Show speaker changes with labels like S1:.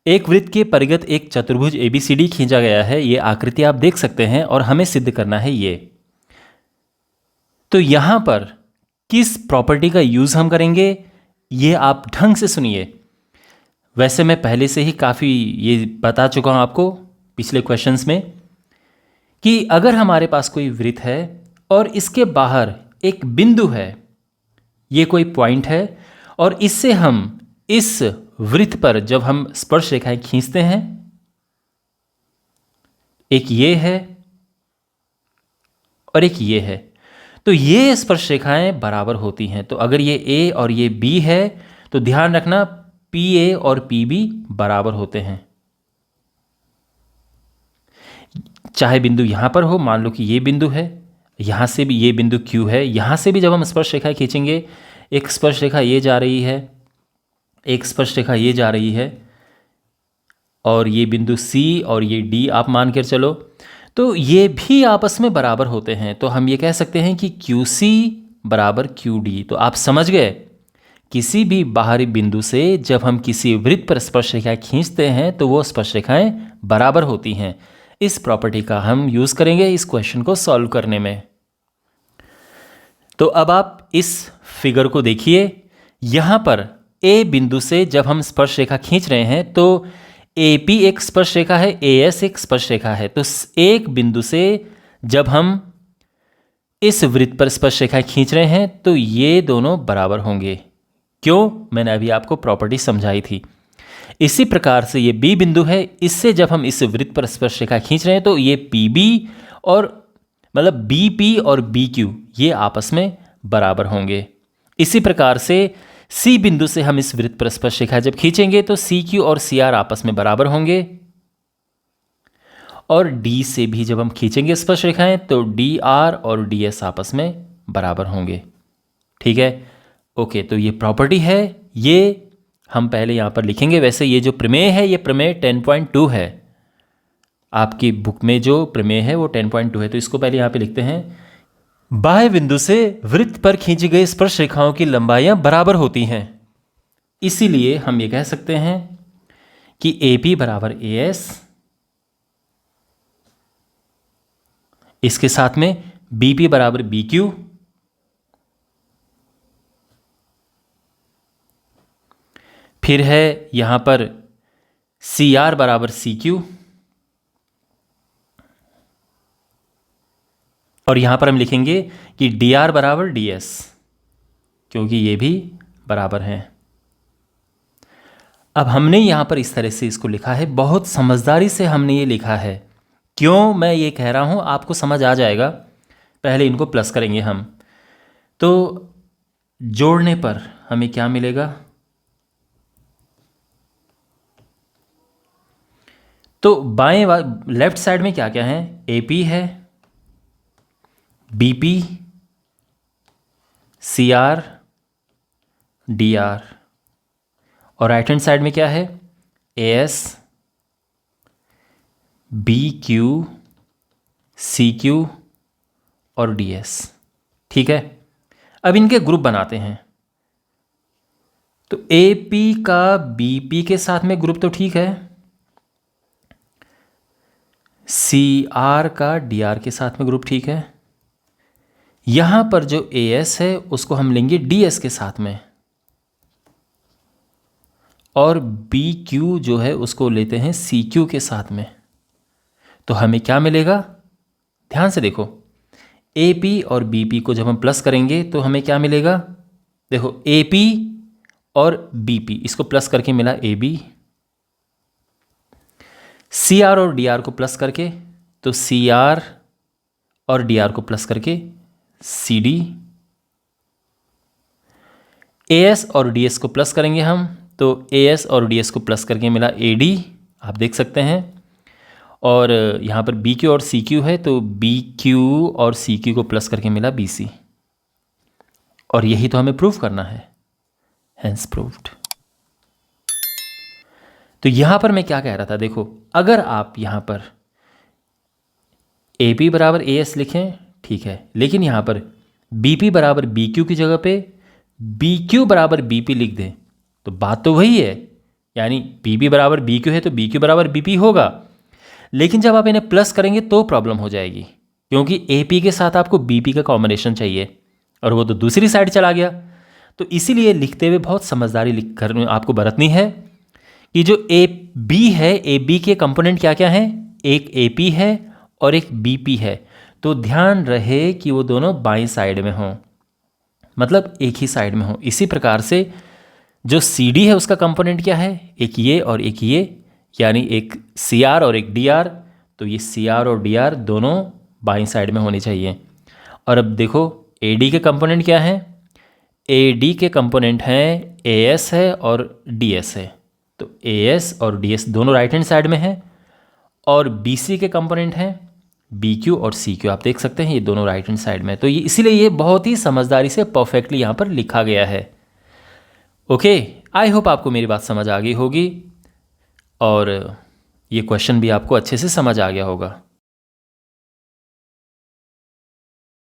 S1: एक वृत्त के परिगत एक चतुर्भुज ABCD खींचा गया है, ये आकृति आप देख सकते हैं और हमें सिद्ध करना है ये। तो यहां पर किस प्रॉपर्टी का यूज हम करेंगे ये आप ढंग से सुनिए। वैसे मैं पहले से ही काफ़ी ये बता चुका हूं आपको पिछले क्वेश्चंस में कि अगर हमारे पास कोई वृत्त है और इसके बाहर एक बिंदु है, ये कोई पॉइंट है, और इससे हम इस वृत्त पर जब हम स्पर्श रेखाएं खींचते हैं, एक ये है और एक ये है, तो ये स्पर्श रेखाएं बराबर होती हैं। तो अगर ये A और ये B है तो ध्यान रखना PA और PB बराबर होते हैं। चाहे बिंदु यहां पर हो, मान लो कि ये बिंदु है, यहां से भी ये बिंदु Q है, यहां से भी जब हम स्पर्श रेखा खींचेंगे, एक स्पर्श रेखा ये जा रही है, एक स्पर्श रेखा ये जा रही है, और ये बिंदु C और ये D आप मान कर चलो, तो ये भी आपस में बराबर होते हैं। तो हम ये कह सकते हैं कि QC बराबर QD। तो आप समझ गए, किसी भी बाहरी बिंदु से जब हम किसी वृत्त पर स्पर्श रेखाएं खींचते हैं तो वो स्पर्श रेखाएं बराबर होती हैं। इस प्रॉपर्टी का हम यूज करेंगे इस क्वेश्चन को सॉल्व करने में। तो अब आप इस फिगर को देखिए, यहां पर A बिंदु से जब हम स्पर्श रेखा खींच रहे हैं तो AP एक स्पर्श रेखा है, AS एक स्पर्श रेखा है। तो एक बिंदु से जब हम इस वृत्त पर स्पर्श रेखाएं खींच रहे हैं तो ये दोनों बराबर होंगे। क्यों? मैंने अभी आपको प्रॉपर्टी समझाई थी। इसी प्रकार से ये B बिंदु है, इससे जब हम इस वृत्त पर स्पर्श रेखा खींच रहे हैं तो ये PB और मतलब BP और BQ ये आपस में बराबर होंगे। इसी प्रकार से C बिंदु से हम इस वृत्त पर स्पर्श रेखा जब खींचेंगे तो CQ और CR आपस में बराबर होंगे, और D से भी जब हम खींचेंगे स्पर्श रेखाएं तो DR और DS आपस में बराबर होंगे। ठीक है, ओके। तो ये प्रॉपर्टी है, ये हम पहले यहाँ पर लिखेंगे। वैसे ये जो प्रमेय है ये प्रमेय 10.2 है, आपकी बुक में जो प्रमेय है वो 10.2 है। तो इसको पहले यहाँ पे लिखते हैं। बाह्य बिंदु से वृत्त पर खींची गई स्पर्श रेखाओं की लंबाइयाँ बराबर होती हैं, इसीलिए हम ये कह सकते हैं कि AP बराबर AS, इसके साथ में BP बराबर BQ, फिर है यहां पर CR बराबर CQ, और यहां पर हम लिखेंगे कि DR बराबर DS, क्योंकि ये भी बराबर हैं। अब हमने यहां पर इस तरह से इसको लिखा है, बहुत समझदारी से हमने ये लिखा है। क्यों मैं ये कह रहा हूं, आपको समझ आ जाएगा। पहले इनको प्लस करेंगे हम, तो जोड़ने पर हमें क्या मिलेगा, तो बाएं लेफ्ट साइड में क्या क्या है, AP है, BP, CR, DR, और राइट हैंड साइड में क्या है, AS, BQ, CQ और DS। ठीक है, अब इनके ग्रुप बनाते हैं। तो AP का BP के साथ में ग्रुप तो ठीक है, CR का DR के साथ में ग्रुप ठीक है, यहां पर जो AS है उसको हम लेंगे DS के साथ में, और BQ जो है उसको लेते हैं CQ के साथ में। तो हमें क्या मिलेगा, ध्यान से देखो, AP और BP को जब हम प्लस करेंगे तो हमें क्या मिलेगा, देखो AP और BP इसको प्लस करके मिला AB, CR और DR को प्लस करके तो CR और DR को प्लस करके CD, AS और DS को प्लस करेंगे हम तो AS और DS को प्लस करके मिला AD, आप देख सकते हैं। और यहाँ पर BQ और CQ है तो BQ और CQ को प्लस करके मिला BC, और यही तो हमें प्रूव करना है, हेंस प्रूव्ड। तो यहां पर मैं क्या कह रहा था, देखो अगर आप यहां पर AP बराबर AS लिखें ठीक है, लेकिन यहां पर BP बराबर BQ की जगह पे BQ बराबर BP लिख दें तो बात तो वही है, यानी पी बी बराबर बी क्यू है तो बी क्यू बराबर बी पी होगा। लेकिन जब आप इन्हें प्लस करेंगे तो प्रॉब्लम हो जाएगी, क्योंकि ए पी के साथ आपको बी पी का कॉम्बिनेशन चाहिए और वो तो दूसरी साइड चला गया। तो इसीलिए लिखते हुए बहुत समझदारी लिख कर आपको बरतनी है कि जो ए बी है, ए बी के कंपोनेंट क्या क्या हैं, एक ए पी है और एक बी पी है। तो ध्यान रहे कि वो दोनों बाईं साइड में हों, मतलब एक ही साइड में हों। इसी प्रकार से जो सी डी है उसका कंपोनेंट क्या है, एक ये और एक ये, यानी एक सी आर और एक डी आर। तो ये सी आर और डी आर दोनों बाईं साइड में होनी चाहिए। और अब देखो ए डी के कंपोनेंट क्या हैं, ए डी के कंपोनेंट हैं ए एस है और डी एस है। तो ए एस और डी एस दोनों राइट हैंड साइड में हैं। और बी सी के कंपोनेंट हैं बी क्यू और सी क्यू, आप देख सकते हैं ये दोनों राइट हैंड साइड में। तो ये इसीलिए ये बहुत ही समझदारी से परफेक्टली यहाँ पर लिखा गया है। ओके, आई होप आपको मेरी बात समझ आ गई होगी और ये क्वेश्चन भी आपको अच्छे से समझ आ गया होगा।